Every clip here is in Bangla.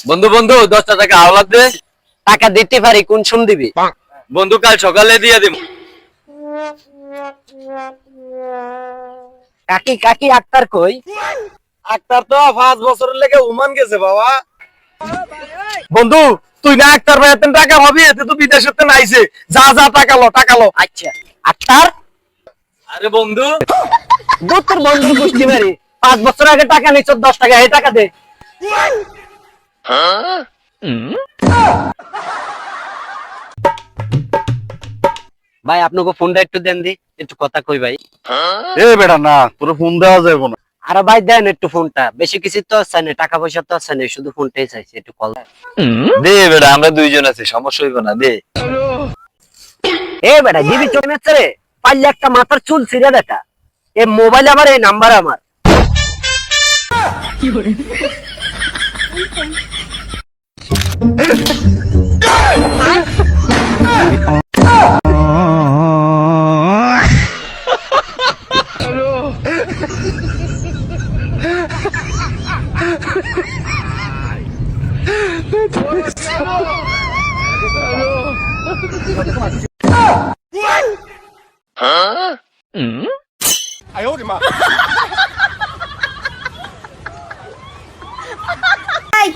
বন্ধু বন্ধু 10টা টাকা আওলাদ দে। টাকা দিতে পারি, কোন সুম দিবি? বন্ধু কাল সকালে দিয়ে দিব। কাকি কাকি আক্তার কই? আক্তার তো 5 বছরের লেগে ওমান গেছে বাবা। বন্ধু তুই না আক্তার ভাই এত টাকা ভাবি, এতে তো বিদেশেতে নাইছে। যা যা টাকা লো। আচ্ছা আক্তার, আরে বন্ধু তোর বন্ধু বুঝতে পারি 5 বছর আগে টাকা নিছ, 10 টাকা এই টাকা দে। ভাই আপনাকে ফোনটা একটু দেন দি, একটু কথা কই ভাই। এ বেটা না, তোর ফোন দেওয়া যাবে না। আরে ভাই দেন একটু ফোনটা, বেশি কিছু তো চাই না, টাকা পয়সা তো চাই না, শুধু ফোনটাই চাইছি, একটু কল। দে বেটা, আমরা দুইজন আছি, সমস্যা হইব না, দে। এ বেটা জিবি চলে রে, পারলে একটা মাথার চুল ছিঁড়ে দেখা। এই মোবাইল আমার, এই নাম্বার আমার।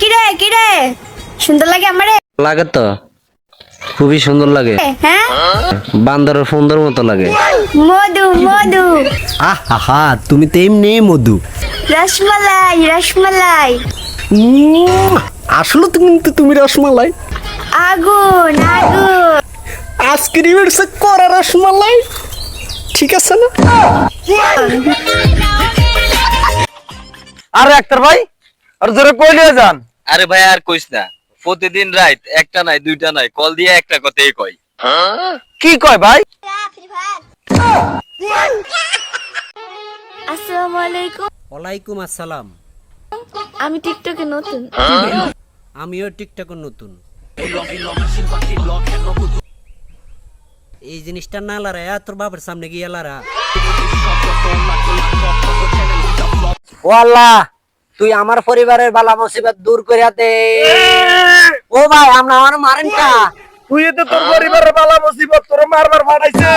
কিরে কিরে সুন্দর লাগে আমারে? লাগে তো, খুবই সুন্দর লাগে। হ্যাঁ, বান্দরের সুন্দর মতো লাগে। মধু মধু, আহা, তুমি তো এমনি মধু। রসমালাই রসমালাই, আসলে তুমি রসমালাই। আগুন আগুন, আইসক্রিমের সে করা রসমালাই, ঠিক আছে না? আরে আক্তার ভাই, আর জোরে কইলে যান। আরে ভাই আর কইস না, প্রতিদিন রাত একটা নাই দুইটা নাই কল দিয়ে একটা কথাই কই। কি কয় ভাই? আসসালামু আলাইকুম। ওয়ালাইকুম আসসালাম। আমি টিকটকে নতুন। আমিও টিকটকে নতুন। এই জিনিসটা না লড়াইয়া তোর বাবার সামনে গিয়ে লড়া। ও আল্লাহ, তুই আমার পরিবারের বালা মুসিবত দূর করিয়া দে। ও ভাই, আমরা আমার মারেন কা? তুই তো তোর পরিবারের বালা মুসিবত তোর মারবার ফাটাইছে।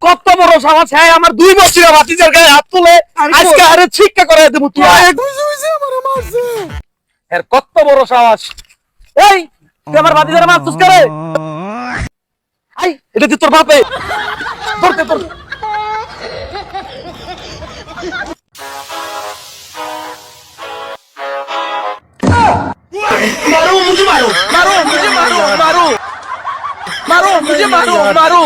কত বড় সাহস, হ্যাঁ আমার 2 বছরের ভাতিজার গায়ে হাত তুলে আজকে আরে শিক্ষা করে দেব তুই। এর কত বড় সাহস, এই তুই আমার ভাতিজার মারছিস করে? আই এটা তুই তোর বাপে ধরতে তোর। मारो मुझे मारो मारो मुझे मारो मारो मुझे मारो मारो